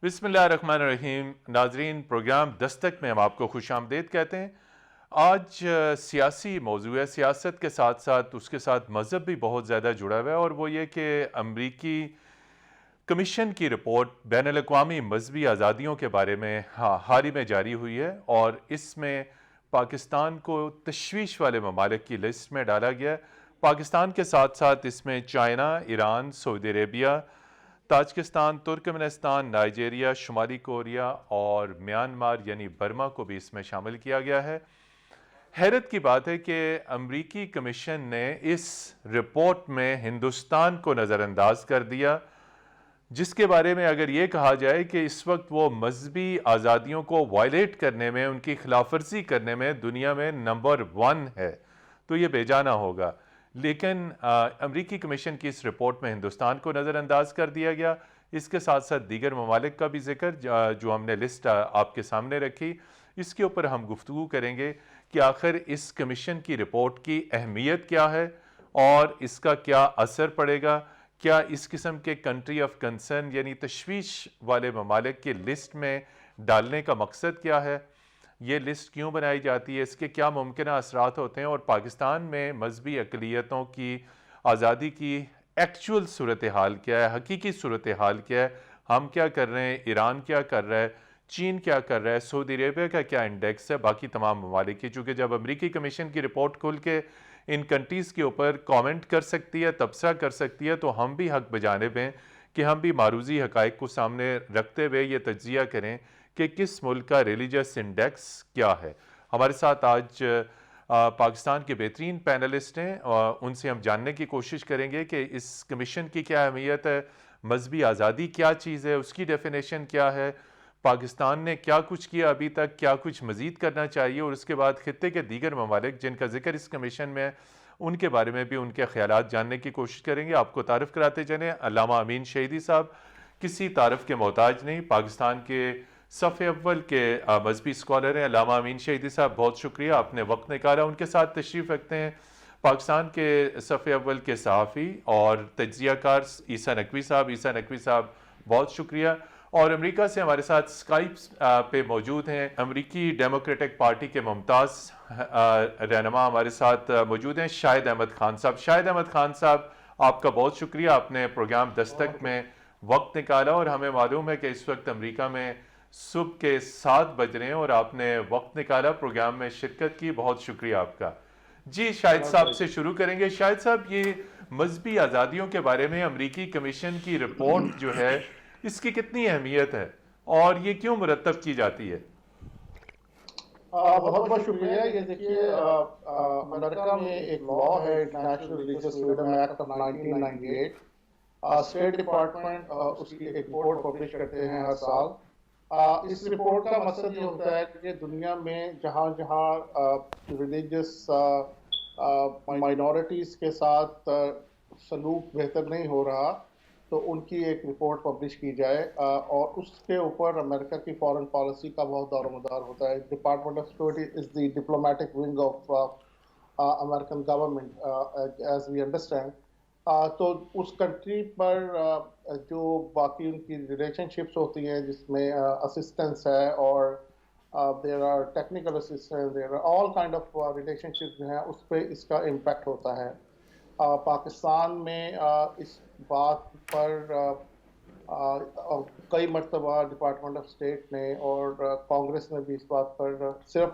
بسم اللہ الرحمن الرحیم. ناظرین، پروگرام دستک میں ہم آپ کو خوش آمدید کہتے ہیں. آج سیاسی موضوع ہے. سیاست کے ساتھ ساتھ اس کے ساتھ مذہب بھی بہت زیادہ جڑا ہوا ہے، اور وہ یہ کہ امریکی کمیشن کی رپورٹ بین الاقوامی مذہبی آزادیوں کے بارے میں حال ہی میں جاری ہوئی ہے، اور اس میں پاکستان کو تشویش والے ممالک کی لسٹ میں ڈالا گیا ہے. پاکستان کے ساتھ ساتھ اس میں چائنا، ایران، سعودی عربیہ، تاجکستان، ترکمنستان، نائجیریا، شمالی کوریا اور میانمار یعنی برما کو بھی اس میں شامل کیا گیا ہے. حیرت کی بات ہے کہ امریکی کمیشن نے اس رپورٹ میں ہندوستان کو نظر انداز کر دیا، جس کے بارے میں اگر یہ کہا جائے کہ اس وقت وہ مذہبی آزادیوں کو وائلیٹ کرنے میں، ان کی خلاف ورزی کرنے میں دنیا میں نمبر 1 ہے، تو یہ بے جانا ہوگا. لیکن امریکی کمیشن کی اس رپورٹ میں ہندوستان کو نظر انداز کر دیا گیا. اس کے ساتھ ساتھ دیگر ممالک کا بھی ذکر جو ہم نے لسٹ آپ کے سامنے رکھی، اس کے اوپر ہم گفتگو کریں گے کہ آخر اس کمیشن کی رپورٹ کی اہمیت کیا ہے اور اس کا کیا اثر پڑے گا. کیا اس قسم کے کنٹری آف کنسرن یعنی تشویش والے ممالک کی لسٹ میں ڈالنے کا مقصد کیا ہے، یہ لسٹ کیوں بنائی جاتی ہے، اس کے کیا ممکنہ اثرات ہوتے ہیں، اور پاکستان میں مذہبی اقلیتوں کی آزادی کی ایکچول صورتحال کیا ہے، حقیقی صورتحال کیا ہے. ہم کیا کر رہے ہیں، ایران کیا کر رہا ہے، چین کیا کر رہا ہے، سعودی عربیہ کا کیا انڈیکس ہے باقی تمام ممالک کی. چونکہ جب امریکی کمیشن کی رپورٹ کھل کے ان کنٹریز کے اوپر کامنٹ کر سکتی ہے، تبصرہ کر سکتی ہے، تو ہم بھی حق بجانب ہیں کہ ہم بھی معروضی حقائق کو سامنے رکھتے ہوئے یہ تجزیہ کریں کہ کس ملک کا ریلیجس انڈیکس کیا ہے. ہمارے ساتھ آج پاکستان کے بہترین پینلسٹ ہیں، ان سے ہم جاننے کی کوشش کریں گے کہ اس کمیشن کی کیا اہمیت ہے، مذہبی آزادی کیا چیز ہے، اس کی ڈیفینیشن کیا ہے، پاکستان نے کیا کچھ کیا ابھی تک، کیا کچھ مزید کرنا چاہیے، اور اس کے بعد خطے کے دیگر ممالک جن کا ذکر اس کمیشن میں ہے ان کے بارے میں بھی ان کے خیالات جاننے کی کوشش کریں گے. آپ کو تعارف کراتے چلیں، علامہ امین شہیدی صاحب کسی تعارف کے محتاج نہیں، پاکستان کے صف اول کے مذہبی اسکالر ہیں. علامہ امین شہیدی صاحب بہت شکریہ، آپ نے وقت نکالا. ان کے ساتھ تشریف رکھتے ہیں پاکستان کے صف اول کے صحافی اور تجزیہ کار عیسیٰ نقوی صاحب. عیسیٰ نقوی صاحب بہت شکریہ. اور امریکہ سے ہمارے ساتھ اسکائپ پہ موجود ہیں امریکی ڈیموکریٹک پارٹی کے ممتاز رہنما ہمارے ساتھ موجود ہیں شاہد احمد خان صاحب. شاہد احمد خان صاحب، آپ کا بہت شکریہ، آپ نے پروگرام دستک میں وقت نکالا، اور ہمیں معلوم ہے کہ اس وقت امریکہ میں صبح کے 7 بج رہے ہیں اور آپ نے وقت نکالا پروگرام میں شرکت کی. بہت شکریہ آپ کا. جی شاہد صاحب سے شروع کریں گے. شاہد صاحب، یہ مذہبی آزادیوں کے بارے میں امریکی کمیشن کی رپورٹ جو ہے، اس کی کتنی اہمیت ہے اور یہ کیوں مرتب کی جاتی ہے؟ بہت بہت شکریہ. یہ دیکھیے، امریکہ میں ایک لا ہے، international religious freedom act of 1998. State department اس کی ایک رپورٹ پبلش کرتے ہیں ہر سال. اس رپورٹ کا مقصد یہ ہوتا ہے کہ دنیا میں جہاں جہاں ریلیجیس مائنورٹیز کے ساتھ سلوک بہتر نہیں ہو رہا تو ان کی ایک رپورٹ پبلش کی جائے، اور اس کے اوپر امریکہ کی فارن پالیسی کا بہت دار و مدار ہوتا ہے. Department of security is the diplomatic wing of American government as we understand. تو اس کنٹری پر جو باقی ان کی ریلیشن شپس ہوتی ہیں جس میں اسسٹنس ہے اور there are technical assistance, there are all kind of relationship جو ہیں، اس پہ اس کا امپیکٹ ہوتا ہے. پاکستان میں اس بات پر کئی مرتبہ ڈپارٹمنٹ آف اسٹیٹ نے اور کانگریس نے بھی اس بات پر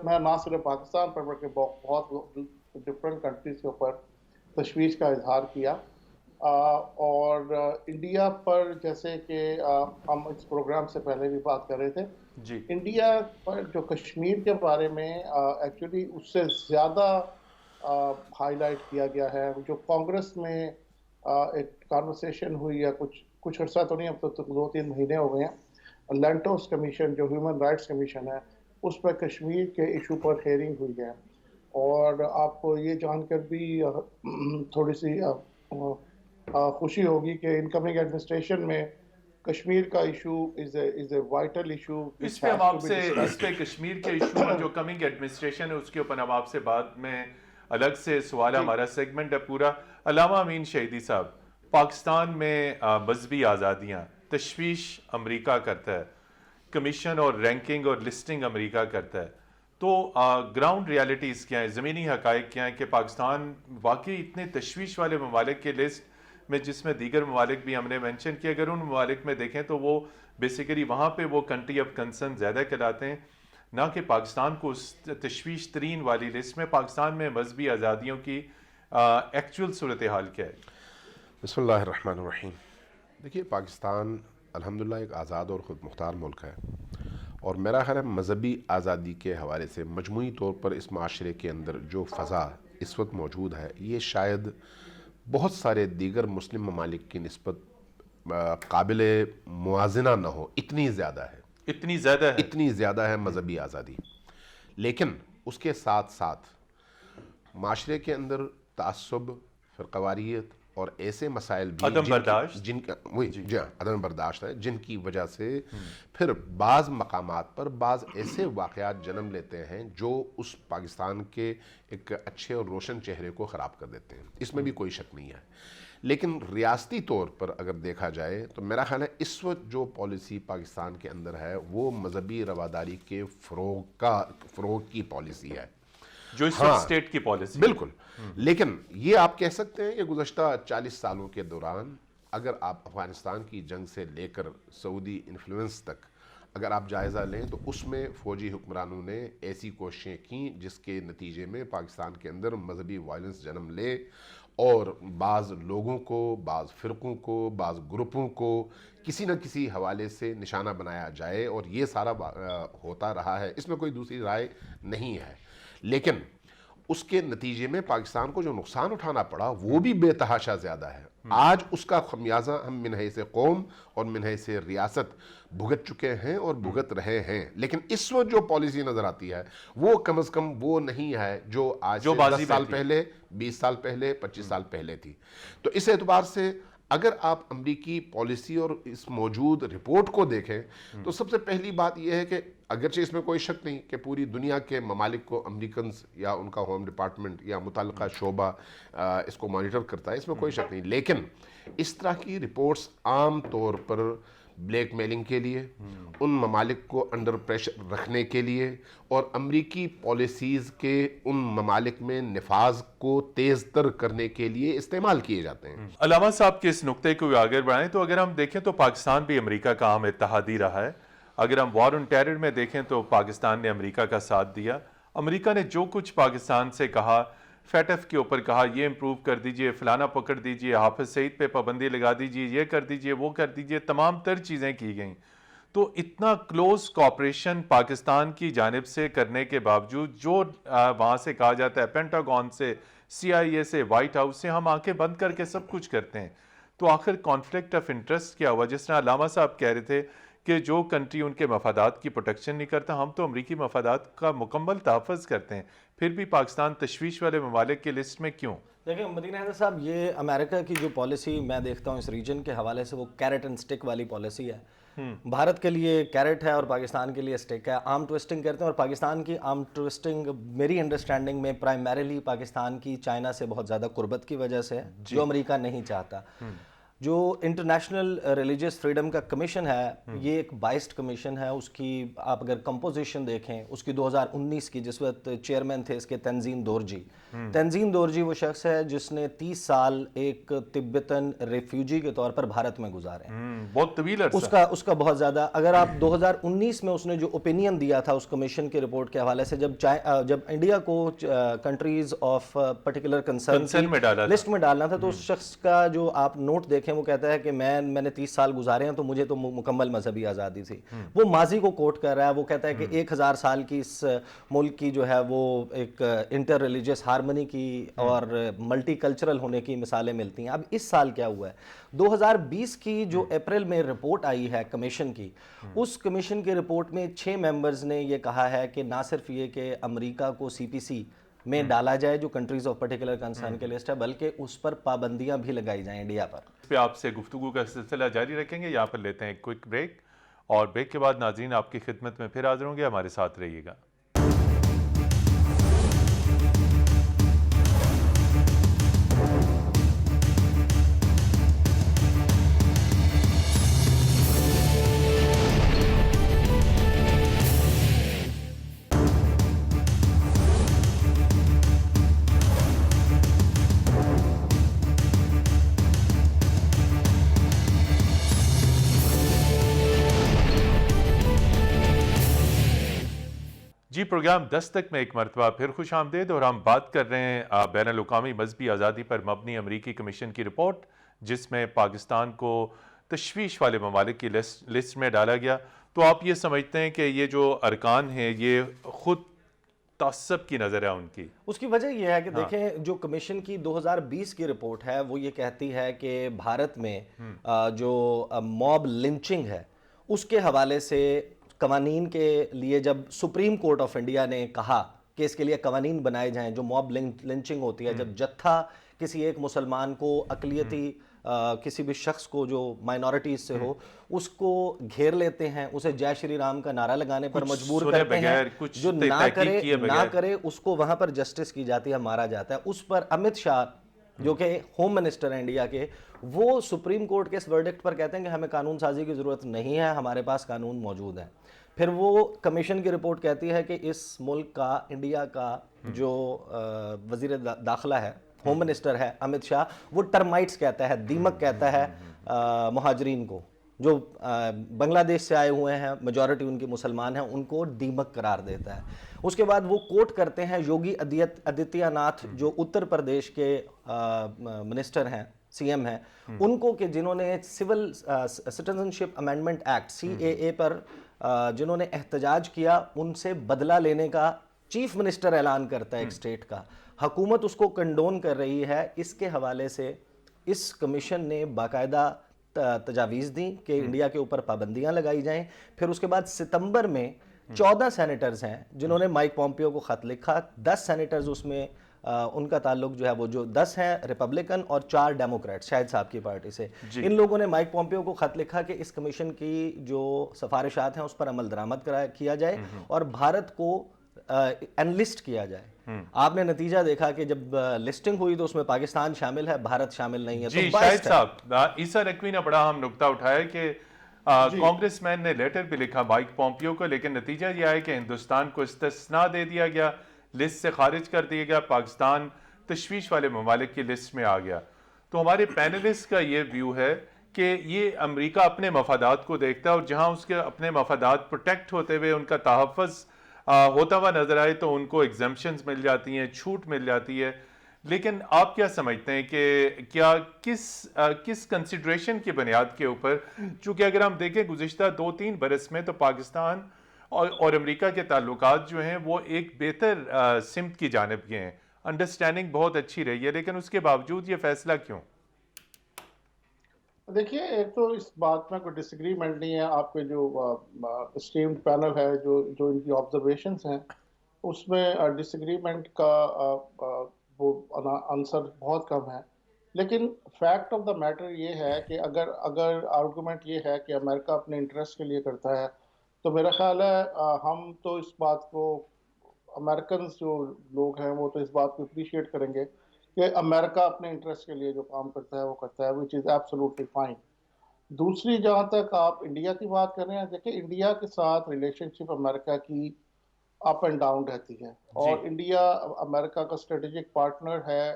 نہ صرف پاکستان پر بلکہ بہت ڈفرینٹ کنٹریز کے اوپر تشویش کا اظہار کیا. اور انڈیا پر، جیسے کہ ہم اس پروگرام سے پہلے بھی بات کر رہے تھے، جی انڈیا پر جو کشمیر کے بارے میں ایکچولی اس سے زیادہ ہائی لائٹ کیا گیا ہے. جو کانگریس میں ایک کانورسیشن ہوئی ہے کچھ عرصہ تو نہیں، اب تو 2-3 مہینے ہو گئے ہیں، لینٹوس کمیشن جو ہیومن رائٹس کمیشن ہے، اس پر کشمیر کے ایشو پر ہیئرنگ ہوئی ہے. اور آپ کو یہ جان کر بھی تھوڑی سی خوشی ہوگی کہ انکمنگ ایڈمنسٹریشن میں کشمیر کا issue is a vital issue. اس پہ ہم آپ سے، اس پہ کشمیر کے ایشو میں جو کمنگ ایڈمنسٹریشن ہے اس کے اوپر ہم آپ سے بعد میں الگ سے سوال ہے، ہمارا سیگمنٹ ہے پورا. علامہ امین شہیدی صاحب، پاکستان میں مذہبی آزادیاں تشویش امریکہ کرتا ہے، کمیشن اور رینکنگ اور لسٹنگ امریکہ کرتا ہے، تو گراؤنڈ ریالٹیز کیا ہیں، زمینی حقائق کیا ہیں کہ پاکستان واقعی اتنے تشویش والے ممالک کے لسٹ میں، جس میں دیگر ممالک بھی ہم نے مینشن کیا، اگر ان ممالک میں دیکھیں تو وہ بیسیکلی وہاں پہ وہ کنٹری آف کنسرن زیادہ کہلاتے ہیں، نہ کہ پاکستان کو اس تشویش ترین والی لسٹ میں۔ پاکستان میں مذہبی آزادیوں کی ایکچوئل صورتحال کیا ہے؟ بسم اللہ الرحمن الرحیم۔ دیکھیے، پاکستان الحمدللہ ایک آزاد اور خود مختار ملک ہے، اور میرا خیال ہے مذہبی آزادی کے حوالے سے مجموعی طور پر اس معاشرے کے اندر جو فضا اس وقت موجود ہے، یہ شاید بہت سارے دیگر مسلم ممالک کی نسبت قابل موازنہ نہ ہو، اتنی زیادہ ہے، اتنی زیادہ ہے مذہبی آزادی۔ لیکن اس کے ساتھ ساتھ معاشرے کے اندر تعصب، فرقواریت اور ایسے مسائل بھی عدم برداشت، عدم برداشت ہے، جن کی وجہ سے پھر بعض مقامات پر بعض ایسے واقعات جنم لیتے ہیں جو اس پاکستان کے ایک اچھے اور روشن چہرے کو خراب کر دیتے ہیں، اس میں بھی کوئی شک نہیں ہے۔ لیکن ریاستی طور پر اگر دیکھا جائے تو میرا خیال ہے اس وقت جو پالیسی پاکستان کے اندر ہے وہ مذہبی رواداری کے فروغ کی پالیسی ہے، جو اس وقت اسٹیٹ کی پالیسی۔ بالکل۔ لیکن یہ آپ کہہ سکتے ہیں کہ گزشتہ 40 سالوں کے دوران اگر آپ افغانستان کی جنگ سے لے کر سعودی انفلوئنس تک اگر آپ جائزہ لیں تو اس میں فوجی حکمرانوں نے ایسی کوششیں کیں جس کے نتیجے میں پاکستان کے اندر مذہبی وائلنس جنم لے، اور بعض لوگوں کو، بعض فرقوں کو، بعض گروپوں کو کسی نہ کسی حوالے سے نشانہ بنایا جائے، اور یہ سارا ہوتا رہا ہے، اس میں کوئی دوسری رائے نہیں ہے۔ لیکن اس کے نتیجے میں پاکستان کو جو نقصان اٹھانا پڑا وہ بھی بے تحاشا زیادہ ہے۔ آج اس کا خمیازہ ہم من حیث قوم اور من حیث ریاست بھگت چکے ہیں اور بھگت رہے ہیں، لیکن اس وقت جو پالیسی نظر آتی ہے وہ کم از کم وہ نہیں ہے جو آج سے 10 سال پہلے، 20 سال پہلے، 25 سال پہلے تھی۔ تو اس اعتبار سے اگر آپ امریکی پالیسی اور اس موجود رپورٹ کو دیکھیں تو سب سے پہلی بات یہ ہے کہ اگرچہ اس میں کوئی شک نہیں کہ پوری دنیا کے ممالک کو امریکنز یا ان کا ہوم ڈپارٹمنٹ یا متعلقہ شعبہ اس کو مانیٹر کرتا ہے، اس میں کوئی شک نہیں، لیکن اس طرح کی رپورٹس عام طور پر بلیک میلنگ کے لیے، ان ممالک کو انڈر پریشر رکھنے کے لیے، اور امریکی پالیسیز کے ان ممالک میں نفاذ کو تیز تر کرنے کے لیے استعمال کیے جاتے ہیں۔ علامہ صاحب کے اس نقطے کو آگے بڑھائیں تو اگر ہم دیکھیں تو پاکستان بھی امریکہ کا عام اتحادی رہا ہے۔ اگر ہم وار آن ٹیرر میں دیکھیں تو پاکستان نے امریکہ کا ساتھ دیا۔ امریکہ نے جو کچھ پاکستان سے کہا، فیٹف کے اوپر کہا یہ امپروو کر دیجئے، فلانا پکڑ دیجئے، حافظ سعید پہ پابندی لگا دیجئے، یہ کر دیجئے، وہ کر دیجئے، تمام تر چیزیں کی گئیں۔ تو اتنا کلوز کوآپریشن پاکستان کی جانب سے کرنے کے باوجود جو وہاں سے کہا جاتا ہے، پینٹاگون سے، CIA سے، وائٹ ہاؤس سے، ہم آنکھیں بند کر کے سب کچھ کرتے ہیں۔ تو آخر کانفلکٹ آف انٹرسٹ کیا ہوا؟ جس طرح علامہ صاحب کہہ رہے تھے کہ جو کنٹری ان کے مفادات کی پروٹیکشن نہیں کرتا، ہم تو امریکی مفادات کا مکمل تحفظ کرتے ہیں، پھر بھی پاکستان تشویش والے ممالک کی لسٹ میں کیوں؟ دیکھیں مدینہ حیدر صاحب، یہ امریکہ کی جو پالیسی میں دیکھتا ہوں اس ریجن کے حوالے سے، وہ کیرٹ اینڈ سٹک والی پالیسی ہے۔ بھارت کے لیے کیرٹ ہے اور پاکستان کے لیے سٹک ہے، آرم ٹویسٹنگ کرتے ہیں، اور پاکستان کی آرم ٹویسٹنگ میری انڈرسٹینڈنگ میں پرائمریلی پاکستان کی چائنا سے بہت زیادہ قربت کی وجہ سے ہے، جو امریکہ نہیں چاہتا۔ جو انٹرنیشنل ریلیجیس فریڈم کا کمیشن ہے، یہ ایک بائسڈ کمیشن ہے، اس کی آپ اگر کمپوزیشن دیکھیں اس کی 2019 کی، جس وقت چیئرمین تھے اس کے تنظیم دورجی۔ تنظیم دورجی وہ شخص ہے جس نے 30 سال ایک تبتن ریفیوجی کے طور پر بھارت میں گزارے ہیں، بہت طویل عرصہ۔ اس کا بہت زیادہ، اگر آپ 2019 میں اس نے جو اوپینین دیا تھا اس کمیشن کے رپورٹ کے حوالے سے، جب انڈیا کو countries of particular concern list میں ڈالنا تھا، تو اس شخص کا جو آپ نوٹ دیکھیں وہ کہتا ہے کہ میں نے 30 سال گزارے ہیں تو مجھے تو مکمل مذہبی آزادی تھی۔ وہ ماضی کو کوٹ کر رہا ہے، وہ کہتا ہے کہ 1000 سال کی اس ملک کی جو ہے وہ ایک انٹر ریلیجیس ہارمنی کی اور ملٹی کلچرل ہونے کی مثالیں ملتی ہیں۔ اب اس سال کیا ہوا ہے؟ 2020 کی جو اپریل میں رپورٹ آئی ہے کمیشن کی، اس کمیشن کے رپورٹ میں 6 ممبرز نے یہ کہا ہے کہ نہ صرف یہ کہ امریکہ کو CPC میں ڈالا جائے جو کنٹریز آف پرٹیکولر کنسرن کے لسٹ ہے، بلکہ اس پر پابندیاں بھی لگائی جائیں انڈیا پر۔ اس پہ آپ سے گفتگو کا سلسلہ جاری رکھیں گے، یہاں پر لیتے ہیں ایک کوئک بریک، اور بریک کے بعد ناظرین آپ کی خدمت میں پھر حاضر ہوں گے، ہمارے ساتھ رہیے گا۔ جی پروگرام دستک میں ایک مرتبہ پھر خوش آمدید، اور ہم بات کر رہے ہیں بین الاقوامی مذہبی آزادی پر مبنی امریکی کمیشن کی رپورٹ، جس میں پاکستان کو تشویش والے ممالک کی لسٹ میں ڈالا گیا. تو آپ یہ سمجھتے ہیں کہ یہ جو ارکان ہیں یہ خود تعصب کی نظر ہے ان کی؟ اس کی وجہ یہ ہے کہ دیکھیں جو کمیشن کی 2020 کی رپورٹ ہے وہ یہ کہتی ہے کہ بھارت میں جو موب لنچنگ ہے اس کے حوالے سے قوانین کے لیے جب سپریم کورٹ آف انڈیا نے کہا کہ اس کے لیے قوانین بنائے جائیں، جو موب لنچنگ ہوتی ہے جب جتھا کسی ایک مسلمان کو، اقلیتی کسی بھی شخص کو جو مائنورٹیز سے ہو، اس کو گھیر لیتے ہیں، اسے جے شری رام کا نعرہ لگانے پر مجبور کرتے ہیں، جو نہ کرے اس کو وہاں پر جسٹس کی جاتی ہے، مارا جاتا ہے. اس پر امت شاہ جو کہ ہوم منسٹر ہیں انڈیا کے، وہ سپریم کورٹ کے اس ورڈکٹ پر کہتے ہیں کہ ہمیں قانون سازی کی ضرورت نہیں ہے، ہمارے پاس قانون موجود ہے. پھر وہ کمیشن کی رپورٹ کہتی ہے کہ اس ملک کا، انڈیا کا جو وزیر داخلہ ہے، ہوم منسٹر ہے امت شاہ، وہ ٹرمائٹس کہتا ہے، دیمک کہتا ہے مہاجرین کو، جو بنگلہ دیش سے آئے ہوئے ہیں، میجورٹی ان کی مسلمان ہیں، ان کو دیمک قرار دیتا ہے. اس کے بعد وہ کوٹ کرتے ہیں یوگی آدتیہ ناتھ جو اتر پردیش کے منسٹر ہیں، سی ایم ہیں، ان کو کہ جنہوں نے سول سٹیزن شپ امینڈمنٹ ایکٹ CAA پر جنہوں نے احتجاج کیا، ان سے بدلہ لینے کا چیف منسٹر اعلان کرتا ہے ایک سٹیٹ کا، حکومت اس کو کنڈون کر رہی ہے. اس کے حوالے سے اس کمیشن نے باقاعدہ تجاویز دیں کہ انڈیا کے اوپر پابندیاں لگائی جائیں. پھر اس کے بعد ستمبر میں 14 سینیٹرز ہیں جنہوں نے مائک پومپیو کو خط لکھا. 10 سینیٹرز اس میں ان کا تعلق جو ہے وہ جو 10 ہیں ریپبلکن اور 4 ڈیموکریٹ شاہد صاحب کی پارٹی سے. ان لوگوں نے مائک پومپیو کو خط لکھا کہ اس کمیشن کی جو سفارشات ہیں اس پر عمل درآمد کیا جائے اور بھارت کو انلسٹ کیا جائے. آپ نے نتیجہ دیکھا کہ جب لسٹنگ ہوئی تو اس میں پاکستان شامل ہے، بھارت شامل نہیں ہے. جی شاہد صاحب، عیسیٰ نقوی نے بڑا اہم نکتہ اٹھایا کہ کانگریس مین نے لیٹر بھی لکھا مائک پومپیو کو، لیکن نتیجہ یہ آیا کہ ہندوستان کو استثناء دے دیا گیا، لسٹ سے خارج کر دیا گیا، پاکستان تشویش والے ممالک کی لسٹ میں آ گیا. تو ہمارے پینلسٹ کا یہ ویو ہے کہ یہ امریکہ اپنے مفادات کو دیکھتا ہے، اور جہاں اس کے اپنے مفادات پروٹیکٹ ہوتے ہوئے ان کا تحفظ ہوتا ہوا نظر آئے تو ان کو ایگزمپشنز مل جاتی ہیں، چھوٹ مل جاتی ہے. لیکن آپ کیا سمجھتے ہیں کہ کیا کس کنسیڈریشن کی بنیاد کے اوپر، چونکہ اگر ہم دیکھیں گزشتہ 2-3 برس میں تو پاکستان اور امریکہ کے تعلقات جو ہیں وہ ایک بہتر سمت کی جانب گئے ہیں، انڈرسٹینڈنگ بہت اچھی رہی ہے، لیکن اس کے باوجود یہ فیصلہ کیوں؟ دیکھیے، ایک تو اس بات میں کوئی ڈس ایگریمنٹ نہیں ہے. آپ کے جو اسٹیمڈ پینل ہے، جو ان کی آبزرویشنس ہیں، اس میں ڈس ایگریمنٹ کا وہ آنسر بہت کم ہے. لیکن فیکٹ آف دا میٹر یہ ہے کہ اگر آرگومنٹ یہ ہے کہ امریکہ اپنے انٹرسٹ کے لیے کرتا ہے، تو میرا خیال ہے ہم تو اس بات کو، امریکنز جو لوگ ہیں وہ تو اس بات کو اپریشیٹ کریں گے کہ امریکہ اپنے انٹرسٹ کے لیے جو کام کرتا ہے وہ کرتا ہے، وچ از ایبسولوٹلی فائن. دوسری، جہاں تک آپ انڈیا کی بات کر رہے ہیں، دیکھیں انڈیا کے ساتھ ریلیشن شپ امریکہ کی اپ اینڈ ڈاؤن رہتی ہے، اور انڈیا امریکہ کا اسٹریٹجک پارٹنر ہے،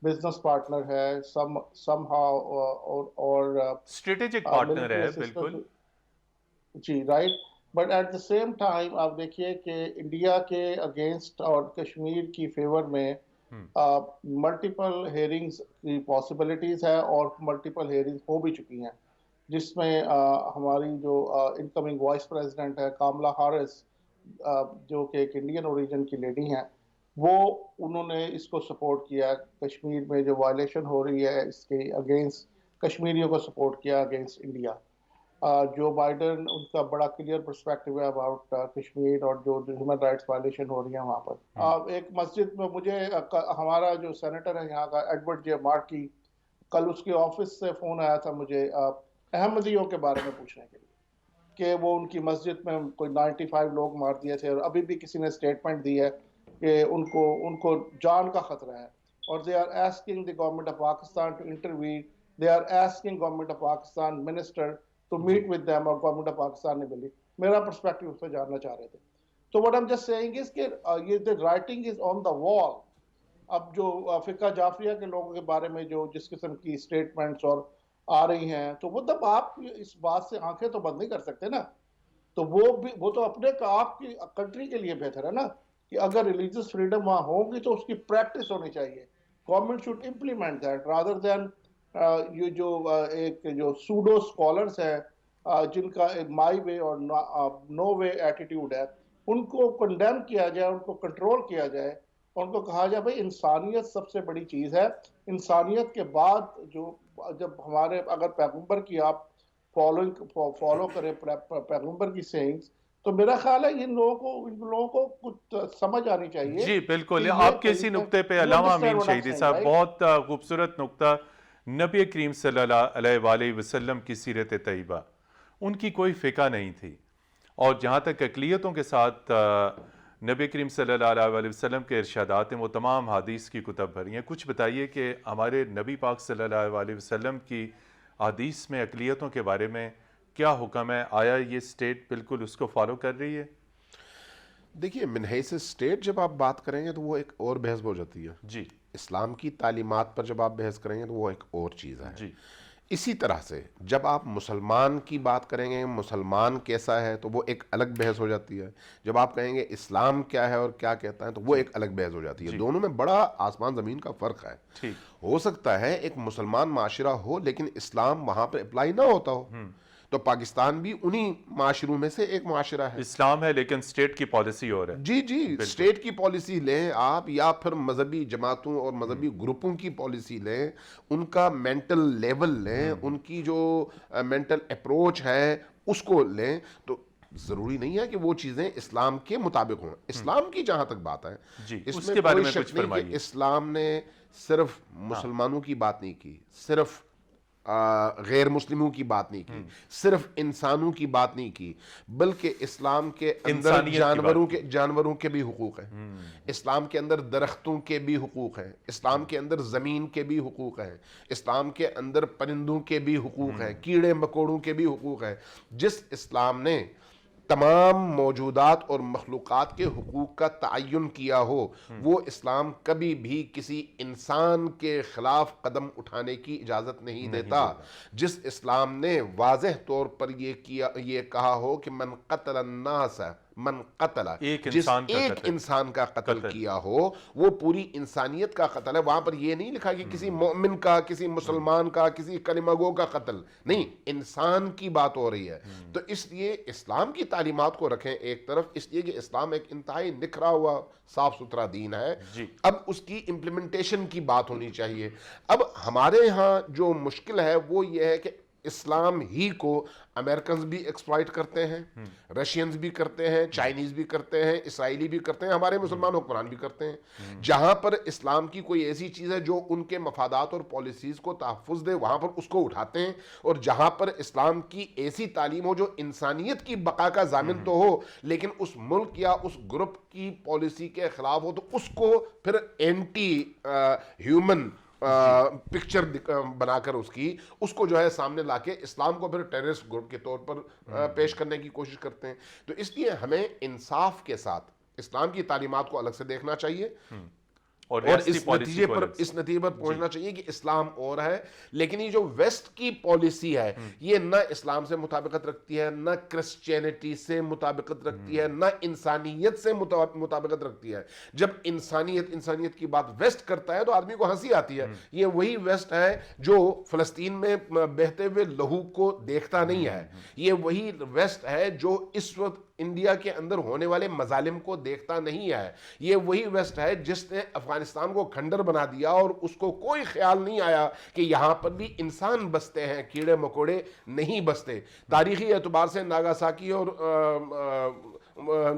بزنس پارٹنر ہے، سم ہاؤ، اور اسٹریٹجک پارٹنر ہے بالکل. جی right. But at the same time آپ دیکھیے کہ انڈیا کے اگینسٹ اور کشمیر کی فیور میں ملٹیپل ہیئرنگز کی پاسبلٹیز ہے، اور ملٹیپل ہیئرنگز ہو بھی چکی ہیں، جس میں ہماری جو انکمنگ وائس پریزیڈنٹ ہے کاملا ہارس، جو کہ ایک انڈین اوریجن کی لیڈی ہیں، وہ انہوں نے اس کو سپورٹ کیا. کشمیر میں جو وائلیشن ہو رہی ہے اس کے اگینسٹ کشمیریوں کو سپورٹ کیا اگینسٹ انڈیا. جو بائیڈن، ان کا بڑا کلیئر پرسپیکٹو ہے اباؤٹ کشمیر اور جو ہیومن رائٹس وائلیشن ہو رہی ہیں وہاں پر. ایک مسجد میں مجھے ہمارا جو سینیٹر ہے یہاں کا ایڈورڈ جے مارکی، کل اس کے آفس سے فون آیا تھا مجھے احمدیوں کے بارے میں پوچھنے کے لیے کہ وہ ان کی مسجد میں کوئی 95 لوگ مار دیے تھے، اور ابھی بھی کسی نے اسٹیٹمنٹ دی ہے کہ ان کو جان کا خطرہ ہے، اور they are asking the government of Pakistan to intervene. They are asking government of Pakistan minister to meet with them, اور گورنمنٹ آف پاکستان نے ملی. میرا پرسپیکٹو اس پہ جاننا چاہ رہے تھے. تو what I'm just saying is کہ یہ the writing is on the wall. اب جو فقہ جعفریہ کے لوگوں کے بارے میں جو جس قسم کی اسٹیٹمنٹس اور آ رہی ہیں، تو مطلب آپ اس بات سے آنکھیں تو بند نہیں کر سکتے نا. تو وہ تو اپنے آپ کی کنٹری کے لیے بہتر ہے نا کہ اگر ریلیجیس فریڈم وہاں ہوگی تو اس کی پریکٹس ہونی چاہیے. Government should implement that rather than یہ جو سوڈو اسکالرس ہیں جن کا مائی وے اور نو وے ایٹیٹیوڈ ہے, ان کو کنڈیم کیا جائے, ان کو کنٹرول کیا جائے, ان کو کہا جائے بھائی انسانیت سب سے بڑی چیز ہے. انسانیت کے بعد جب ہمارے اگر پیغمبر کی آپ فالو کریں پیغمبر کی سینگز, تو میرا خیال ہے ان لوگوں کو کچھ سمجھ آنی چاہیے. جی بالکل, آپ کے اسی نقطے پہ علامہ امین شہیدی صاحب, بہت خوبصورت نقطہ. نبی کریم صلی اللہ علیہ وآلہ وسلم کی سیرت طیبہ, ان کی کوئی فقہ نہیں تھی, اور جہاں تک اقلیتوں کے ساتھ نبی کریم صلی اللہ علیہ وآلہ وسلم کے ارشادات ہیں وہ تمام حدیث کی کتب بھری ہیں. کچھ بتائیے کہ ہمارے نبی پاک صلی اللہ علیہ وسلم کی حدیث میں اقلیتوں کے بارے میں کیا حکم ہے؟ آیا یہ سٹیٹ بالکل اس کو فالو کر رہی ہے؟ دیکھیے, من حیث اسٹیٹ جب آپ بات کریں گے تو وہ ایک اور بحث ہو جاتی ہے. جی. اسلام کی تعلیمات پر جب آپ بحث کریں گے تو وہ ایک اور چیز ہے. جی. اسی طرح سے جب آپ مسلمان کی بات کریں گے, مسلمان کیسا ہے, تو وہ ایک الگ بحث ہو جاتی ہے. جب آپ کہیں گے اسلام کیا ہے اور کیا کہتا ہے, تو وہ ایک الگ بحث ہو جاتی ہے. دونوں میں بڑا آسمان زمین کا فرق ہے. ہو سکتا ہے ایک مسلمان معاشرہ ہو لیکن اسلام وہاں پہ اپلائی نہ ہوتا ہو, تو پاکستان بھی انہی معاشروں میں سے ایک معاشرہ ہے. اسلام ہے لیکن سٹیٹ کی پالیسی اور ہے. جی جی, سٹیٹ کی پالیسی لیں آپ, یا پھر مذہبی جماعتوں اور مذہبی گروپوں کی پالیسی لیں, ان کا مینٹل لیول لیں, ان کی جو مینٹل اپروچ ہے اس کو لیں, تو ضروری نہیں ہے کہ وہ چیزیں اسلام کے مطابق ہوں. اسلام کی جہاں تک بات ہے, اس کے بارے میں کچھ فرمائیے. اسلام نے صرف مسلمانوں کی بات نہیں کی, صرف غیر مسلموں کی بات نہیں کی, صرف انسانوں کی بات نہیں کی, بلکہ اسلام کے اندر جانوروں کے بھی حقوق ہیں, اسلام کے اندر درختوں کے بھی حقوق ہیں, اسلام کے اندر زمین کے بھی حقوق ہیں, اسلام کے اندر پرندوں کے بھی حقوق ہیں, کیڑے مکوڑوں کے بھی حقوق ہیں. جس اسلام نے تمام موجودات اور مخلوقات کے حقوق کا تعین کیا ہو, وہ اسلام کبھی بھی کسی انسان کے خلاف قدم اٹھانے کی اجازت نہیں دیتا. جس اسلام نے واضح طور پر یہ کہا ہو کہ من قتل الناس من قتل, جس ایک انسان کا قتل کیا ہو وہ پوری انسانیت کا قتل ہے. وہاں پر یہ نہیں لکھا کہ کسی مومن کا, کسی مسلمان کا, کسی کلمہ گو کا قتل نہیں, انسان کی بات ہو رہی ہے. تو اس لیے اسلام کی تعلیمات کو رکھیں ایک طرف, اس لیے کہ اسلام ایک انتہائی نکھرا ہوا صاف ستھرا دین ہے. اب اس کی امپلیمنٹیشن کی بات ہونی چاہیے. اب ہمارے ہاں جو مشکل ہے وہ یہ ہے کہ اسلام ہی کو امریکنز بھی ایکسپلائٹ کرتے ہیں, رشینز بھی کرتے ہیں, چائنیز بھی کرتے ہیں, اسرائیلی بھی کرتے ہیں, ہمارے مسلمان حکمران بھی کرتے ہیں. جہاں پر اسلام کی کوئی ایسی چیز ہے جو ان کے مفادات اور پالیسیز کو تحفظ دے, وہاں پر اس کو اٹھاتے ہیں, اور جہاں پر اسلام کی ایسی تعلیم ہو جو انسانیت کی بقا کا ضامن تو ہو لیکن اس ملک یا اس گروپ کی پالیسی کے خلاف ہو, تو اس کو پھر اینٹی ہیومن پکچر بنا کر اس کو جو ہے سامنے لا کے اسلام کو پھر ٹیررسٹ گروپ کے طور پر پیش کرنے کی کوشش کرتے ہیں. تو اس لیے ہمیں انصاف کے ساتھ اسلام کی تعلیمات کو الگ سے دیکھنا چاہیے, اور اس نتیجے پر پہنچنا چاہیے کہ اسلام اور ہے, لیکن یہ جو ویسٹ کی پالیسی ہے یہ نہ اسلام سے مطابقت رکھتی ہے, نہ کرسچینٹی سے مطابقت رکھتی ہے, نہ انسانیت سے مطابقت رکھتی ہے. جب انسانیت کی بات ویسٹ کرتا ہے تو آدمی کو ہنسی آتی ہے. یہ وہی ویسٹ ہے جو فلسطین میں بہتے ہوئے لہو کو دیکھتا نہیں ہے, یہ وہی ویسٹ ہے جو اس وقت انڈیا کے اندر ہونے والے مظالم کو دیکھتا نہیں ہے, یہ وہی ویسٹ ہے جس نے افغانستان کو کھنڈر بنا دیا اور اس کو کوئی خیال نہیں آیا کہ یہاں پر بھی انسان بستے ہیں, کیڑے مکوڑے نہیں بستے. تاریخی اعتبار سے ناگاساکی اور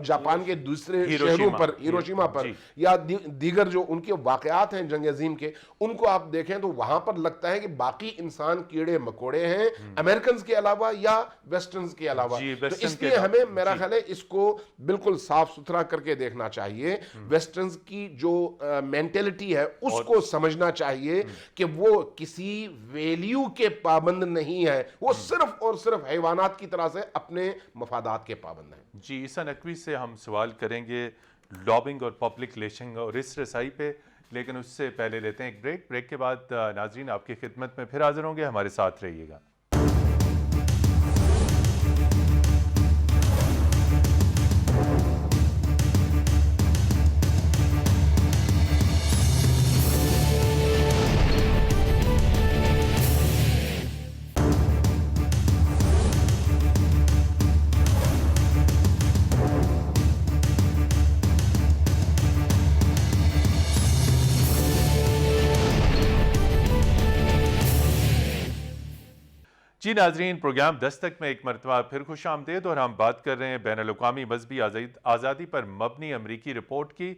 جاپان کے دوسرے شہروں پر, ہیروشیما پر, یا دیگر جو ان کے واقعات ہیں جنگ عظیم کے, ان کو آپ دیکھیں تو وہاں پر لگتا ہے کہ باقی انسان کیڑے مکوڑے ہیں امریکنز کے علاوہ یا ویسٹرنز کے علاوہ. تو اس لیے ہمیں میرا خیال ہے اس کو بالکل صاف ستھرا کر کے دیکھنا چاہیے. ویسٹرنز کی جو مینٹلٹی ہے اس کو سمجھنا چاہیے کہ وہ کسی ویلیو کے پابند نہیں ہے, وہ صرف اور صرف حیوانات کی طرح سے اپنے مفادات کے پابند ہیں. جی, عیسیٰ نقوی سے ہم سوال کریں گے لابنگ اور پبلک ریلیشن اور اس رسائی پہ, لیکن اس سے پہلے لیتے ہیں ایک بریک کے بعد ناظرین آپ کی خدمت میں پھر حاضر ہوں گے, ہمارے ساتھ رہیے گا. جی ناظرین، پروگرام دستک میں ایک مرتبہ پھر خوش آمدید، اور ہم بات کر رہے ہیں بین الاقوامی مذہبی آزادی پر مبنی امریکی رپورٹ کی،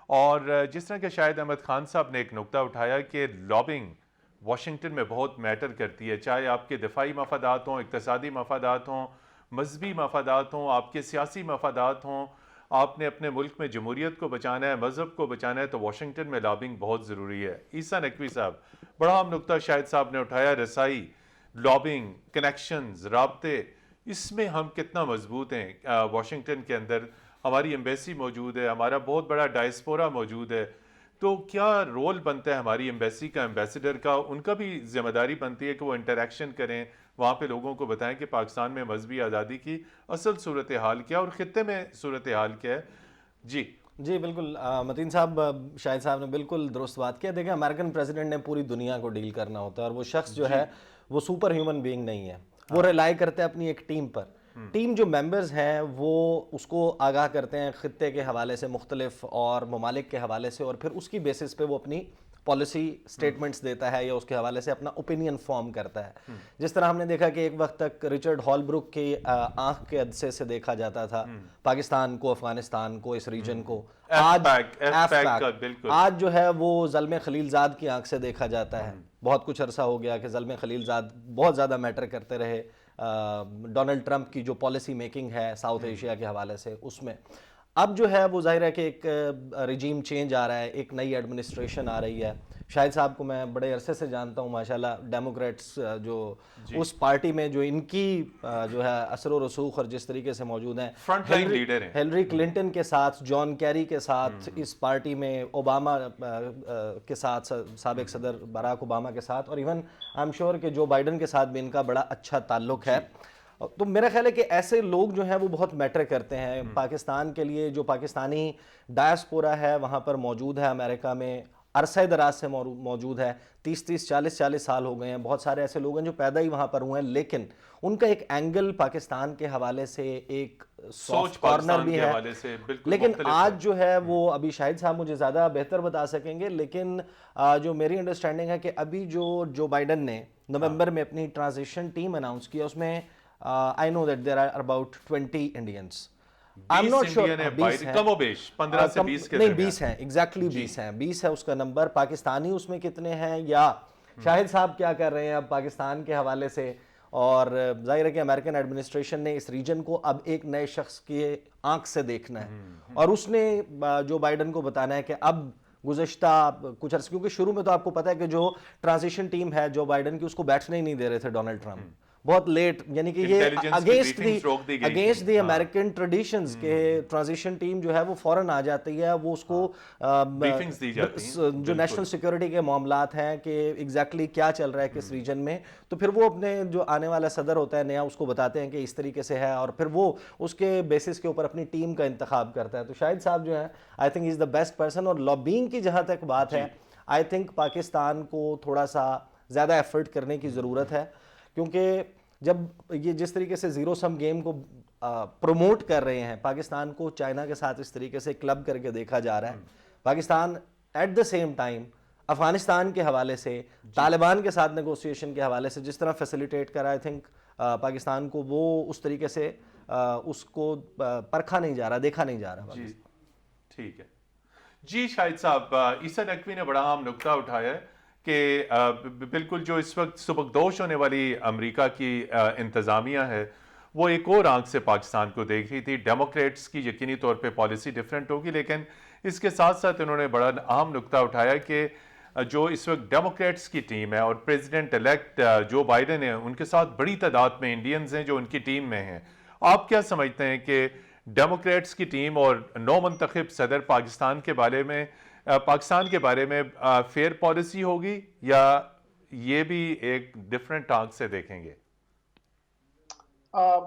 اور جس طرح کہ شاہد احمد خان صاحب نے ایک نقطہ اٹھایا کہ لابنگ واشنگٹن میں بہت میٹر کرتی ہے، چاہے آپ کے دفاعی مفادات ہوں، اقتصادی مفادات ہوں، مذہبی مفادات ہوں، آپ کے سیاسی مفادات ہوں، آپ نے اپنے ملک میں جمہوریت کو بچانا ہے، مذہب کو بچانا ہے، تو واشنگٹن میں لابنگ بہت ضروری ہے۔ عیسیٰ نقوی صاحب، بڑا اہم نقطہ شاہد صاحب نے اٹھایا، رسائی، لابنگ، کنیکشنز، رابطے، اس میں ہم کتنا مضبوط ہیں۔ واشنگٹن کے اندر ہماری ایمبیسی موجود ہے، ہمارا بہت بڑا ڈائسپورا موجود ہے، تو کیا رول بنتا ہے ہماری ایمبیسی کا، ایمبیسڈر کا؟ ان کا بھی ذمہ داری بنتی ہے کہ وہ انٹریکشن کریں، وہاں پہ لوگوں کو بتائیں کہ پاکستان میں مذہبی آزادی کی اصل صورتحال کیا اور خطے میں صورتحال کیا ہے۔ جی جی بالکل، متین صاحب، شاہد صاحب نے بالکل درست بات کیا۔ دیکھیں، امریکن پریزیڈنٹ نے پوری دنیا کو ڈیل کرنا ہوتا ہے، اور وہ شخص جو ہے وہ سپر ہیومن بینگ نہیں ہے، وہ ریلائی کرتے ہیں اپنی ایک ٹیم پر۔ ٹیم جو ممبرز ہیں وہ اس کو آگاہ کرتے ہیں خطے کے حوالے سے، مختلف اور ممالک کے حوالے سے، اور پھر اس کی بیسس پہ وہ اپنی پالیسی سٹیٹمنٹس دیتا ہے یا اس کے حوالے سے اپنا اوپینین فارم کرتا ہے۔ جس طرح ہم نے دیکھا کہ ایک وقت تک رچرڈ ہالبروک کی آنکھ کے عدسے سے دیکھا جاتا تھا پاکستان کو، افغانستان کو، اس ریجن کو۔ آج جو ہے وہ زلمے خلیل زاد کی آنکھ سے دیکھا جاتا ہے۔ بہت کچھ عرصہ ہو گیا کہ زلمے خلیل زاد بہت زیادہ میٹر کرتے رہے ڈونلڈ ٹرمپ کی جو پالیسی میکنگ ہے ساؤتھ ایشیا کے حوالے سے، اس میں اب جو ہے وہ ظاہر ہے کہ ایک ریجیم چینج آ رہا ہے، ایک نئی ایڈمنسٹریشن آ رہی ہے۔ شاہد صاحب کو میں بڑے عرصے سے جانتا ہوں، ماشاءاللہ ڈیموکریٹس جو اس پارٹی میں جو ان کی جو ہے اثر و رسوخ اور جس طریقے سے موجود ہیں، فرنٹ لائن لیڈر ہیں، ہلری کلنٹن کے ساتھ، جان کیری کے ساتھ اس پارٹی میں، اوباما کے ساتھ، سابق صدر باراک اوباما کے ساتھ، اور ایون آئی ایم شیور کہ جو بائیڈن کے ساتھ بھی ان کا بڑا اچھا تعلق ہے۔ تو میرا خیال ہے کہ ایسے لوگ جو ہیں وہ بہت میٹر کرتے ہیں پاکستان کے لیے۔ جو پاکستانی ڈائسپورا ہے وہاں پر موجود ہے، امریکہ میں عرصہ دراز سے موجود ہے، 30 سال ہو گئے ہیں۔ بہت سارے ایسے لوگ ہیں جو پیدا ہی وہاں پر ہوئے ہیں، لیکن ان کا ایک اینگل پاکستان کے حوالے سے، ایک سافٹ کارنر بھی ہے، لیکن آج جو ہے وہ ابھی شاہد صاحب مجھے زیادہ بہتر بتا سکیں گے، لیکن جو میری انڈرسٹینڈنگ ہے کہ ابھی جو بائیڈن نے نومبر میں اپنی ٹرانزیشن ٹیم اناؤنس کیا، اس میں I know that there are about 20 Indians. I'm not sure. کم و بیش 15 سے 20 کے نہیں 20 ہیں، ایگزیکٹلی 20 ہیں، 20 ہے اس کا نمبر۔ پاکستانی اس میں کتنے ہیں، یا شاہد صاحب کیا کر رہے ہیں اب پاکستان کے حوالے سے؟ اور ظاہر ہے کہ امریکن ایڈمنسٹریشن نے اس ریجن کو اب ایک نئے شخص کی آنکھ سے دیکھنا ہے، اور اس نے جو بائیڈن کو بتانا ہے کہ اب گزشتہ کچھ عرصے، کیونکہ شروع میں تو آپ کو پتہ ہے کہ جو ٹرانزیشن ٹیم ہے جو بائیڈن کی، اس کو بیٹھنے ہی نہیں دے رہے تھے ڈونلڈ ٹرمپ، بہت لیٹ، یعنی کہ یہ اگینسٹ دی امریکن ٹریڈیشنز کہ ٹرانزیشن ٹیم جو ہے وہ فوراً آ جاتی ہے، وہ اس کو جو نیشنل سیکورٹی کے معاملات ہیں کہ ایگزیکٹلی کیا چل رہا ہے کس ریجن میں، تو پھر وہ اپنے جو آنے والا صدر ہوتا ہے نیا، اس کو بتاتے ہیں کہ اس طریقے سے ہے، اور پھر وہ اس کے بیسس کے اوپر اپنی ٹیم کا انتخاب کرتا ہے۔ تو شاہد صاحب جو ہے I think is the best person. اور لابینگ کی جہاں تک بات ہے، آئی تھنک پاکستان کو تھوڑا سا زیادہ ایفرٹ کرنے کی ضرورت ہے، کیونکہ جب یہ جس طریقے سے زیرو سم گیم کو پروموٹ کر رہے ہیں، پاکستان کو چائنا کے ساتھ اس طریقے سے کلب کر کے دیکھا جا رہا ہے، Pakistan at the same time Afghanistan کے حوالے سے، طالبان کے ساتھ نیگوسیشن کے حوالے سے جس طرح فیسیلیٹیٹ کرا، آئی تھنک پاکستان کو وہ اس طریقے سے اس کو پرکھا نہیں جا رہا، دیکھا نہیں جا رہا۔ جی ٹھیک ہے جی شاہد صاحب، عیسیٰ نقوی نے بڑا اہم نقطہ اٹھایا ہے کہ بالکل جو اس وقت سبکدوش ہونے والی امریکہ کی انتظامیہ ہے، وہ ایک اور آنکھ سے پاکستان کو دیکھ رہی تھی۔ ڈیموکریٹس کی یقینی طور پہ پالیسی ڈیفرنٹ ہوگی، لیکن اس کے ساتھ ساتھ انہوں نے بڑا اہم نقطہ اٹھایا کہ جو اس وقت ڈیموکریٹس کی ٹیم ہے اور پریزیڈنٹ الیکٹ جو بائیڈن ہے، ان کے ساتھ بڑی تعداد میں انڈینز ہیں جو ان کی ٹیم میں ہیں۔ آپ کیا سمجھتے ہیں کہ ڈیموکریٹس کی ٹیم اور نو منتخب صدر پاکستان کے بارے میں فیئر پالیسی ہوگی، یا یہ بھی ایک ڈیفرنٹ آنکھ سے دیکھیں گے؟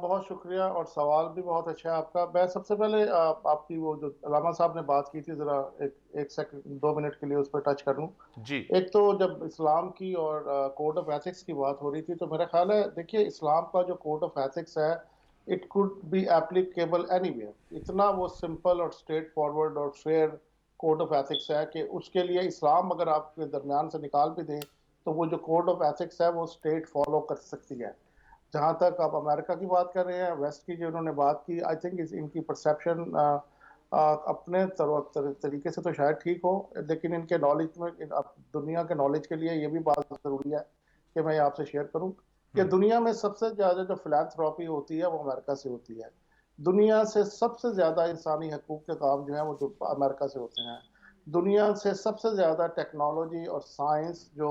بہت شکریہ، اور سوال بھی بہت اچھا ہے آپ کا۔ میں سب سے پہلے آپ کی وہ جو علامہ صاحب نے بات کی تھی، ذرا ایک سیکنڈ 2 منٹ کے لیے اس پہ ٹچ کر لوں۔ جی ایک تو جب اسلام کی اور کوڈ آف ایتھکس کی بات ہو رہی تھی، تو میرا خیال ہے دیکھیے اسلام کا جو کوڈ آف ایتھکس ہے، it could be applicable anywhere. اتنا وہ سمپل اور اسٹریٹ فارورڈ اور فیئر کوڈ آف ایتھکس ہے کہ اس کے لیے اسلام اگر آپ کے درمیان سے نکال بھی دیں تو وہ جو کوڈ آف ایتھکس ہے وہ اسٹیٹ فالو کر سکتی ہے۔ جہاں تک آپ امریکہ کی بات کر رہے ہیں، ویسٹ کی جو انہوں نے بات کی، آئی تھنک ان کی پرسیپشن اپنے طریقے سے تو شاید ٹھیک ہو، لیکن ان کے نالج میں دنیا کے نالج کے لیے یہ بھی بات ضروری ہے کہ میں آپ سے شیئر کروں کہ دنیا میں سب سے زیادہ جو فلانتھراپی ہوتی ہے وہ امریکہ سے ہوتی ہے. دنیا سے سب سے زیادہ انسانی حقوق کے کام جو ہیں وہ امریکہ سے ہوتے ہیں. دنیا سے سب سے زیادہ ٹیکنالوجی اور سائنس جو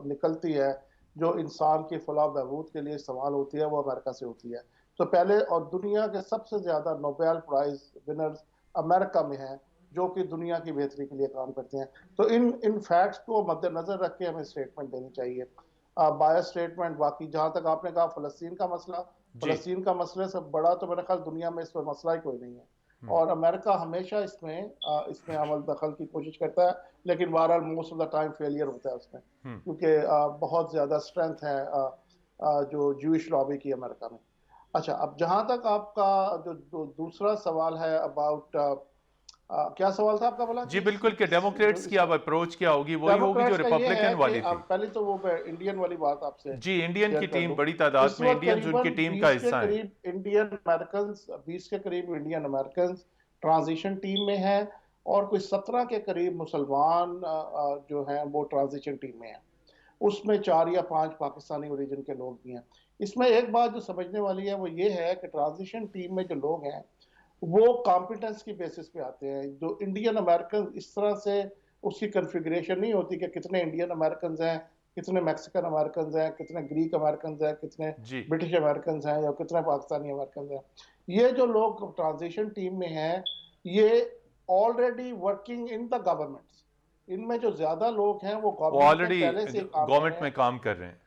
نکلتی ہے، جو انسان کی فلاح و بہبود کے لیے استعمال ہوتی ہے، وہ امریکہ سے ہوتی ہے. تو پہلے، اور دنیا کے سب سے زیادہ نوبیل پرائز ونرز امریکہ میں ہیں، جو کہ دنیا کی بہتری کے لیے کام کرتے ہیں. تو ان فیکٹس کو مد نظر رکھ کے ہمیں اسٹیٹمنٹ دینی چاہیے. بایس اسٹیٹمنٹ. باقی جہاں تک آپ نے کہا فلسطین کا مسئلہ، جی فلسطین کا مسئلہ سے بڑا تو میرے خیال دنیا میں اس پر مسئلہ ہی کوئی نہیں ہے، اور امریکہ ہمیشہ اس میں عمل دخل کی کوشش کرتا ہے، لیکن بہرحال most of the time failure ہوتا ہے اس میں، کیونکہ بہت زیادہ اسٹرینتھ ہے جو جوئش لابی کی امریکہ میں. اچھا، اب جہاں تک آپ کا جو دوسرا سوال ہے اباؤٹ، کیا سوال تھا آپ کا بولا؟ جی بالکل، کہ ڈیموکریٹس کی اب اپروچ کیا ہوگی، وہی ہوگی جو ڈیموکریٹس کا یہ ہے ریپبلکن والی کہ تھی. پہلے تو وہ انڈین والی بات آپ سے جی انڈین شیئر کی کر ٹیم دوں. بڑی تعداد اس میں وقت انڈینز ان کی قریباً ٹیم کا 20 کے حصہ ہیں. قریب انڈین امریکنز، 20 کے قریب انڈین امریکنز ٹرانزیشن ٹیم میں ہیں، اور کوئی 17 کے قریب مسلمان جو ہیں وہ ٹرانزیشن ٹیم میں ہیں. اس میں 4 یا 5 پاکستانی اوریجن کے لوگ بھی ہیں. اس میں ایک بات جو سمجھنے والی ہے وہ یہ ہے کہ ٹرانزیشن ٹیم میں جو لوگ ہیں وہ کمپیٹنس کی بیسس پہ آتے ہیں. جو انڈین امریکن اس طرح سے اس کی کنفیگریشن نہیں ہوتی کہ کتنے انڈین امریکنز ہیں، کتنے میکسیکن امریکنز ہیں، کتنے گریک امریکنز ہیں، کتنے جی برٹش امریکنز ہیں، یا کتنے پاکستانی امریکنز ہیں. یہ جو لوگ ٹرانزیشن ٹیم میں ہیں یہ already working in the governments. ان میں جو زیادہ لوگ ہیں وہ وہ گورنمنٹ میں آلریڈی پہلے سے کام کر رہے گورنمنٹ ہیں. میں کام کر رہے ہیں.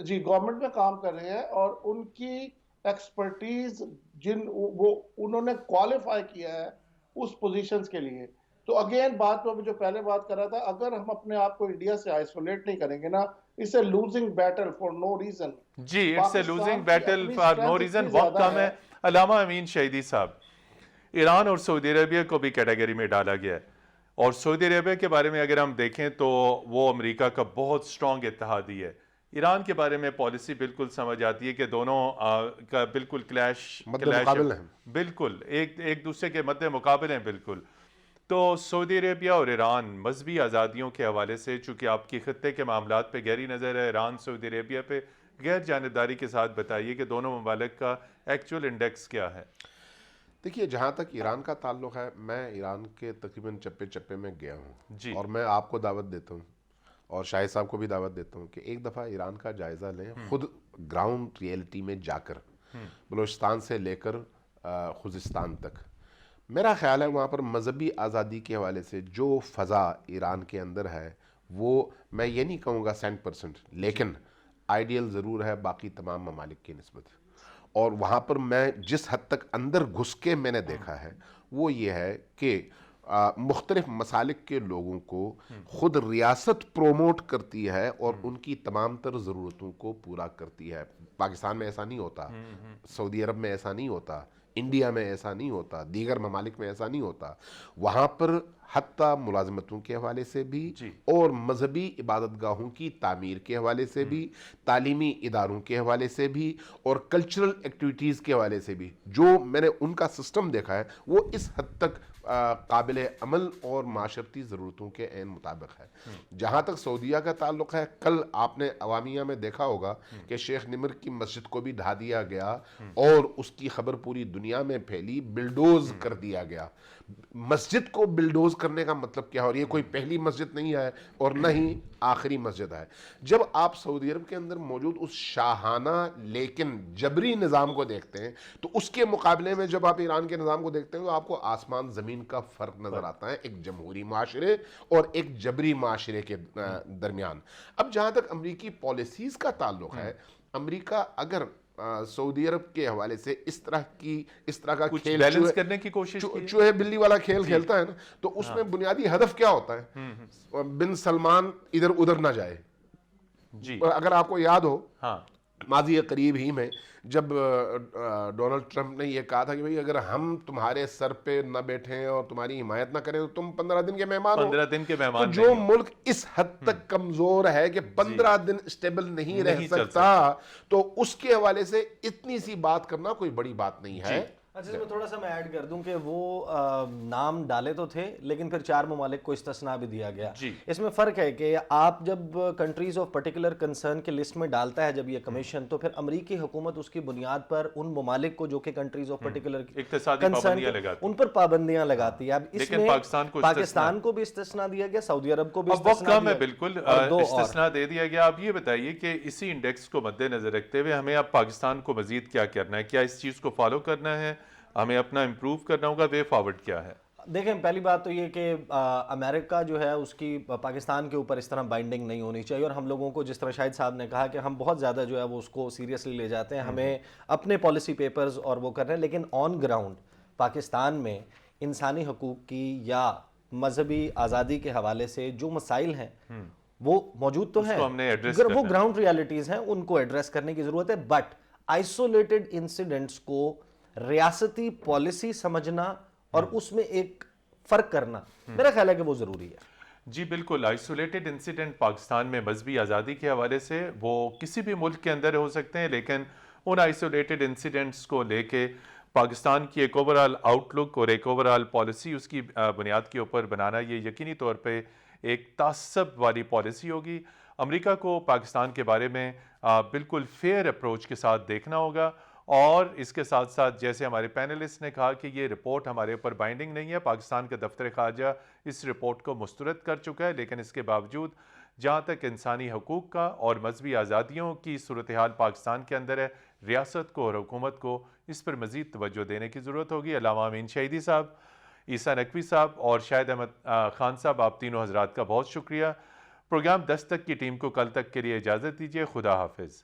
جی، گورنمنٹ میں کام کر رہے ہیں، اور ان کی ایکسپرٹیز انہوں نے کوالیفائی کیا ہے اس پوزیشنز کے لیے. تو اگین بات میں جو پہلے بات کر رہا تھا، اگر ہم اپنے آپ کو انڈیا سے آئسولیٹ نہیں کریں گے نا، اس a losing battle for no reason. جی اٹس اے لوزنگ پاکستان کی بیٹل اپنی فار نو اسٹرینتھ ریزن. اتنی وقت زیادہ کم ہے. علامہ امین شہیدی صاحب، ایران اور سعودی عربیہ کو بھی کیٹیگری میں ڈالا گیا ہے، اور سعودی عربیہ کے بارے میں اگر ہم دیکھیں تو وہ امریکہ کا بہت سٹرونگ اتحادی ہے. ایران کے بارے میں پالیسی بالکل سمجھ آتی ہے کہ دونوں کا بالکل کلیش مد مقابل ہیں. بالکل ایک دوسرے کے مد مقابل ہیں بالکل. تو سعودی عربیہ اور ایران مذہبی آزادیوں کے حوالے سے، چونکہ آپ کی خطے کے معاملات پہ گہری نظر ہے، ایران سعودی عربیہ پہ غیر جانبداری کے ساتھ بتائیے کہ دونوں ممالک کا ایکچول انڈیکس کیا ہے؟ دیکھیے، جہاں تک ایران کا تعلق ہے، میں ایران کے تقریباً چپے چپے میں گیا ہوں، جی اور میں آپ کو دعوت دیتا ہوں اور شاہد صاحب کو بھی دعوت دیتا ہوں کہ ایک دفعہ ایران کا جائزہ لیں، خود گراؤنڈ ریئلٹی میں جا کر، بلوچستان سے لے کر خوزستان تک. میرا خیال ہے وہاں پر مذہبی آزادی کے حوالے سے جو فضا ایران کے اندر ہے، وہ میں یہ نہیں کہوں گا 100%، لیکن آئیڈیل ضرور ہے باقی تمام ممالک کی نسبت. اور وہاں پر میں جس حد تک اندر گھس کے میں نے دیکھا ہے وہ یہ ہے کہ مختلف مسالک کے لوگوں کو خود ریاست پروموٹ کرتی ہے اور ان کی تمام تر ضرورتوں کو پورا کرتی ہے. پاکستان میں ایسا نہیں ہوتا، سعودی عرب میں ایسا نہیں ہوتا، انڈیا میں ایسا نہیں ہوتا، دیگر ممالک میں ایسا نہیں ہوتا. وہاں پر حتیٰ ملازمتوں کے حوالے سے بھی، اور مذہبی عبادت گاہوں کی تعمیر کے حوالے سے بھی، تعلیمی اداروں کے حوالے سے بھی، اور کلچرل ایکٹیویٹیز کے حوالے سے بھی، جو میں نے ان کا سسٹم دیکھا ہے وہ اس حد تک قابل عمل اور معاشرتی ضرورتوں کے عین مطابق ہے. جہاں تک سعودیہ کا تعلق ہے، کل آپ نے عوامیہ میں دیکھا ہوگا کہ شیخ نمر کی مسجد کو بھی ڈھا دیا گیا اور اس کی خبر پوری دنیا میں پھیلی، بلڈوز کر دیا گیا. مسجد کو بلڈوز کرنے کا مطلب کیا ہے؟ اور یہ کوئی پہلی مسجد نہیں ہے اور نہ ہی آخری مسجد ہے. جب آپ سعودی عرب کے اندر موجود اس شاہانہ لیکن جبری نظام کو دیکھتے ہیں تو اس کے مقابلے میں جب آپ ایران کے نظام کو دیکھتے ہیں تو آپ کو آسمان زمین کا فرق نظر آتا ہے ایک جمہوری معاشرے اور ایک جبری معاشرے کے درمیان. اب جہاں تک امریکی پالیسیز کا تعلق ہے، امریکہ اگر سعودی عرب کے حوالے سے اس طرح کا کھیل بیلنس کرنے کی کوشش کی، چوہے بلی والا کھیل کھیلتا ہے نا، تو اس میں بنیادی ہدف کیا ہوتا ہے؟ بن سلمان ادھر ادھر نہ جائے. جی اگر آپ کو یاد ہو ماضی قریب ہی میں جب ڈونلڈ ٹرمپ نے یہ کہا تھا کہ بھئی اگر ہم تمہارے سر پہ نہ بیٹھیں اور تمہاری حمایت نہ کریں تو تم 15 دن کے مہمان ہو. 15 دن کے تو مہمان جو نہیں ہو. ملک اس حد تک کمزور ہے کہ 15 دن اسٹیبل نہیں رہ سکتا تو اس کے حوالے سے اتنی سی بات کرنا کوئی بڑی بات نہیں ہے. اچھا اس میں تھوڑا سا میں ایڈ کر دوں کہ وہ نام ڈالے تو تھے لیکن پھر 4 ممالک کو استثناء بھی دیا گیا. اس میں فرق ہے کہ آپ جب کنٹریز آف پرٹیکولر کنسرن کے لسٹ میں ڈالتا ہے جب یہ کمیشن تو پھر امریکی حکومت اس کی بنیاد پر ان ممالک کو جو کہ کنٹریز آف پرٹیکولر کنسرن ان پر پابندیاں لگاتی ہے. اب اس میں پاکستان کو بھی استثناء دیا گیا, سعودی عرب کو بھی استثناء دیا, بالکل استثناء دے دیا گیا. آپ یہ بتائیے کہ اسی انڈیکس کو مد نظر رکھتے ہوئے ہمیں اب پاکستان کو مزید کیا کرنا ہے؟ کیا اس چیز کو فالو کرنا ہے, ہمیں اپنا امپروو کرنا ہوگا, وے فارورڈ کیا ہے؟ دیکھیں پہلی بات تو یہ کہ امریکہ جو ہے اس کی پاکستان کے اوپر اس طرح بائنڈنگ نہیں ہونی چاہیے, اور ہم لوگوں کو جس طرح شاہد صاحب نے کہا کہ ہم بہت زیادہ جو ہے وہ اس کو سیریسلی لے جاتے ہیں, ہمیں اپنے پالیسی پیپرز اور وہ کر رہے ہیں, لیکن آن گراؤنڈ پاکستان میں انسانی حقوق کی یا مذہبی آزادی کے حوالے سے جو مسائل ہیں وہ موجود تو ہیں, وہ گراؤنڈ ریالٹیز ہیں, ان کو ایڈریس کرنے کی ضرورت ہے. بٹ آئسولیٹڈ انسیڈنٹس کو ریاستی پالیسی سمجھنا اور اس میں ایک فرق کرنا میرا خیال ہے کہ وہ ضروری ہے. جی بالکل. آئسولیٹڈ انسیڈنٹ پاکستان میں مذہبی آزادی کے حوالے سے وہ کسی بھی ملک کے اندر ہو سکتے ہیں, لیکن ان آئسولیٹڈ انسیڈنٹس کو لے کے پاکستان کی ایک اوورآل آؤٹ لک اور ایک اوورآل پالیسی اس کی بنیاد کے اوپر بنانا یہ یقینی طور پہ ایک تعصب والی پالیسی ہوگی. امریکہ کو پاکستان کے بارے میں بالکل فیئر اپروچ کے ساتھ دیکھنا ہوگا, اور اس کے ساتھ ساتھ جیسے ہمارے پینلسٹ نے کہا کہ یہ رپورٹ ہمارے اوپر بائنڈنگ نہیں ہے, پاکستان کا دفتر خارجہ اس رپورٹ کو مسترد کر چکا ہے, لیکن اس کے باوجود جہاں تک انسانی حقوق کا اور مذہبی آزادیوں کی صورتحال پاکستان کے اندر ہے, ریاست کو اور حکومت کو اس پر مزید توجہ دینے کی ضرورت ہوگی. علامہ امین شہیدی صاحب, عیسیٰ نقوی صاحب اور شاہد احمد خان صاحب, آپ تینوں حضرات کا بہت شکریہ. پروگرام 10 تک کی ٹیم کو کل تک کے لیے اجازت دیجیے. خدا حافظ.